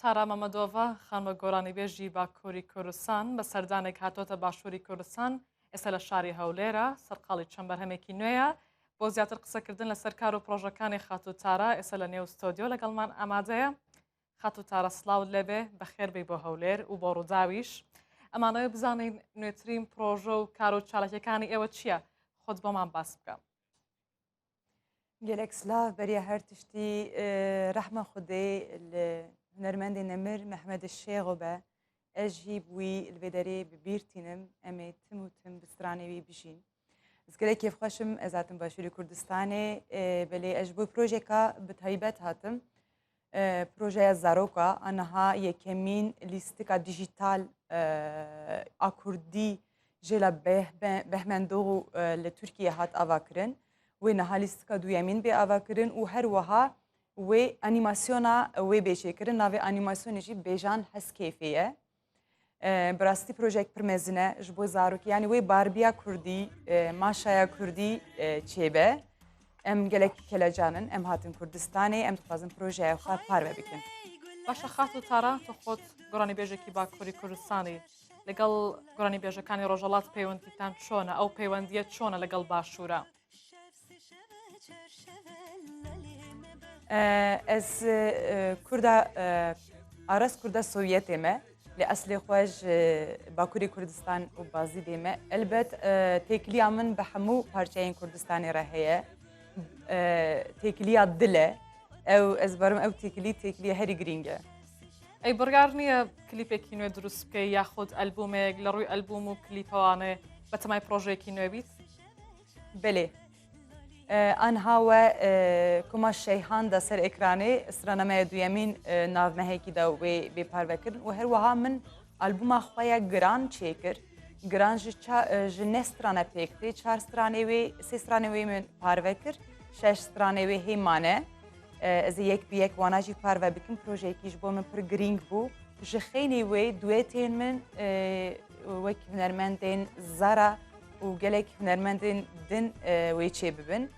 تارا مەمەدۆڤە خانمە گۆرانیبێژی باکووری کوردستان بە سەردانێک هاتۆتە باشووری کوردستان ئێستا لە شاری هەولێرە سەرقاڵی چەند بەرهەمێکی نوێیە بۆ زیاتر قسەکردن لەسەر کار و پرۆژەکانی خاتو تارا ئێستا لە نێو ستۆدیۆ لەگەڵمان ئامادەیە. خاتو تارا سلااو لەبێ بەخێربی بۆ هەولێر و بۆ ڕووداویش ئەمانەوە بزانین نوێترین پرۆژە و کار و چالاکیەکانی ئێوە چییە؟ خۆت بۆمان باس بکە. gelek slav beriya her tiştî rehma Xwedê li hunermendê nemir Mehmed Şêxo be ez jî wî li vê derê bi bîr tînim em ê tim û tim bi stranê wî bijîn. Ez gelek kêfxweşim ez hatim Başûrê Kurdistanê belê ez ji bo projeka bi taybet hatim. Projeya Zaroka aniha yekemîn lîstika dijîtal a Kurdî jê la behmendor li Tirkiye hat avakirin. Wê niha lîstika duyemîn bê avakirin û her wiha wê anîmasyona wê bêjêkirin navê anîmasyonê jî bêjan hezkêfê ye. Bi rastî projek pir mezin e ji bo zarokî yanî wê barbiya Kurdî maşaya Kurdî çêbe. Em gelek kelecanin em hatin Kurdistanê em dixwazin projeya xwe parve bikin. باشە خات و تارا تۆ خۆت گۆرانیبێژێکی باکووری کوردستانی لەگەڵ گۆرانیبێژەکانی ڕۆژەڵات پەیوەندیتان چۆنە ئەو پەیوەندیە چۆنە لەگەڵ باشوورە؟ Ez Kurda aras Kurda Sovyetê me lê eslê xwe ji Bakurê Kurdistan û bazî dê me elbet têkiliya min bi hemû parçeyên Kurdistanê re heye. Têkiliya dil e ew ez barim ew têkilî têkiliya herî girîng e. ئەی بڕیار نییە کلیپێکی نوێ دروست بکەی یاخود ئەلبومێک لە ڕووی ئەلبوم و کلیپەوانێ بەتەمای پرۆژێکی نوێبیت؟ Belê. Anha we kuma şeyhan da ser ekranê stranamaya duyemîn navmehekî da wê bê parvekirin û her wiha min albûma xwe ya giran çêkir. Giran ji ne strana pêk tê, çar stranê wê sê stranê wê min parve kir, şeş stranê wê hê mane. Ez ê yek bi yek wana jî parve bikim projeyekî ji bo min pir girîng bû. Ji xênî wê duetên min wek hunermendên zara û gelek hunermendên din wê çê bibin.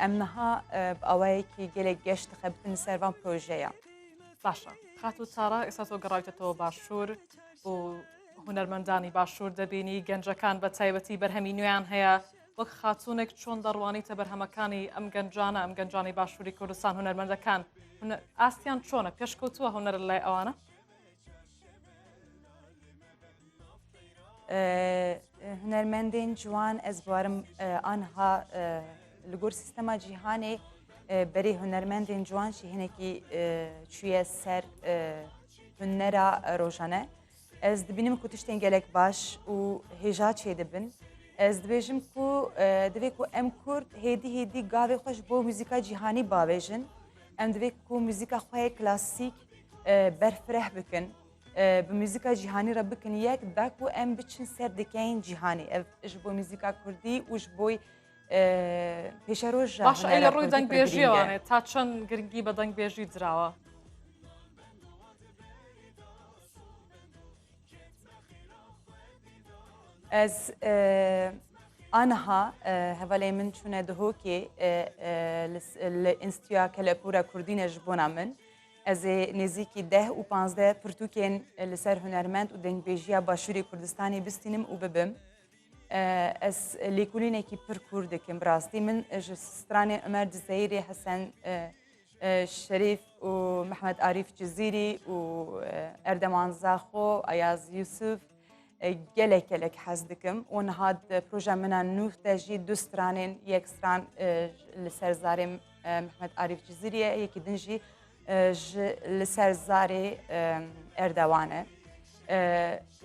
Em niha bi awayekî gelek geş dixebitin li ser van projeya. باشە خات و تارا ئێستا تۆ گەڕایتەوە باشوور و هونەرمەندانی باشوور دەبینی گەنجەکان بە تایبەتی بەرهەمی نوێیان هەیە وەک خاتوونێک چۆن دەڕوانیتە بەرهەمەکانی ئەم گەنجانە ئەم گەنجانی باشووری کوردستان هونەرمەندەکان ئاستیان چۆنە پێشکەوتووە هونەر لای ئەوانە؟ Hunermendên ciwan ez barim anha li gor sîstema cîhanê berê hunermendên ciwan jî hinekî çûye ser hunera rojane. Ez dibînim ku tiştên gelek baş û hêja çê dibin. Ez dibêjim ku divê ku em Kurd hêdî hêdî gavê xwe ji bo muzîka cîhanî bavêjin. Em divê ku muzîka xwe yê klasîk berfireh bikin. Bi muzîka cîhanî re bikin yek da ku em biçin ser dikeyên cîhanî. Ev ji bo muzîka Kurdî û ji bo pêşeroja باش ئەی لە ڕووی دەنگبێژیەوانێ تا چەند گرنگی بە دەنگبێژی دراوە؟ Ez aniha hevalê min çûne dihokê li Înstitûya Kelepûra Kurdî ji bona min. Ez ê nêzîkî 10 û 15 pirtûkên li ser hunermend û dengbêjiya Başûrê Kurdistanê bistînim û bibim. Ez lêkolînekî pir kûr dikim bi rastî min ji stranê Ömer Cizeyirê Hesen Şerîf û Mehmed Arîf Cizîrî û Erdeman Zaxo Ayaz Yusuf gelek gelek hez dikim û niha proje min a nûx de jî du stranên yek stran li ser zarê Mehmed Arîf Cizîrî ye yekî din jî li ser zarê Erdewan e.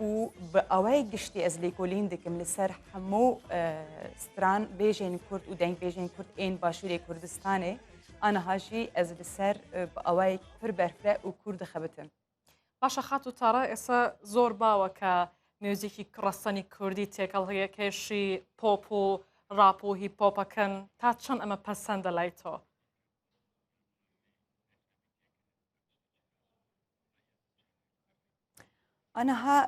û bi awayê giştî ez lêkolîn dikim li ser hemû stran bêjên Kurd û dengbêjên Kurd ên Başûrê Kurdistanê aniha jî ez li ser bi awayek pir berfireh û kûr dixebitim. باشە خات و تارا ئێستا زۆر باوە کە میوزیکی کوڕستانی کوردی تێکەڵکێشی پۆپ و ڕاپ و هیپۆپەکەن تا چەند ئەمە پەسەندە لای تۆ؟ Aniha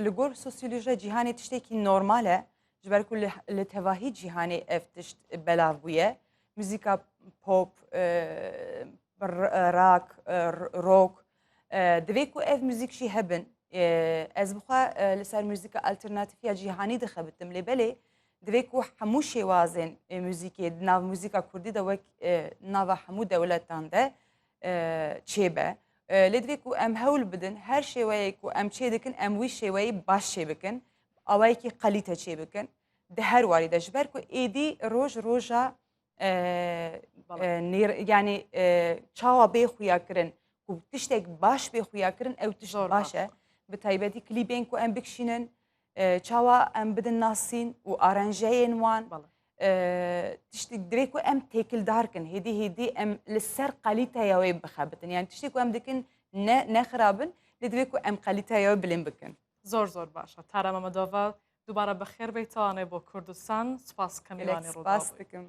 li gor sosyolojiya cîhanê tiştekî normal e ji ber ku li tevahî cîhanê ev tişt belav bûye. Muzîka pop, راك روك دوی کو اف موزیک شی هبن از بخوا لسر موزیک الترناتیفیا جیهانی دخبتم لبلی دوی کو همو شوازن موزیکی ناو موزیکا کردی دا وک ناو همو دولتان ده چیبه لدوی کو ام هول بدن هر شوایی کو ام چی دکن ام وی شوایی باش چی بکن اوایی کی قلیته چی بکن ده هر واری ده جبر کو ایدی روژا یعنی چاوا بی خویا کرن کو تشتک باش بی خویا کرن او تشت باشه به تایبەتی کلیبین کو ام بکشینن چاوا ام بدن ناسین و آرنجین وان تشتك دريكو ام تيكل داركن هدي ام للسر قليتها يا بخابتن يعني تشتكو ام دكن نخرابن لدريكو ام قليتها يا بلين بكن زور باشا ترى مداوا دوباره بخير بيتانه با كردستان سپاس كميلاني سپاس دكم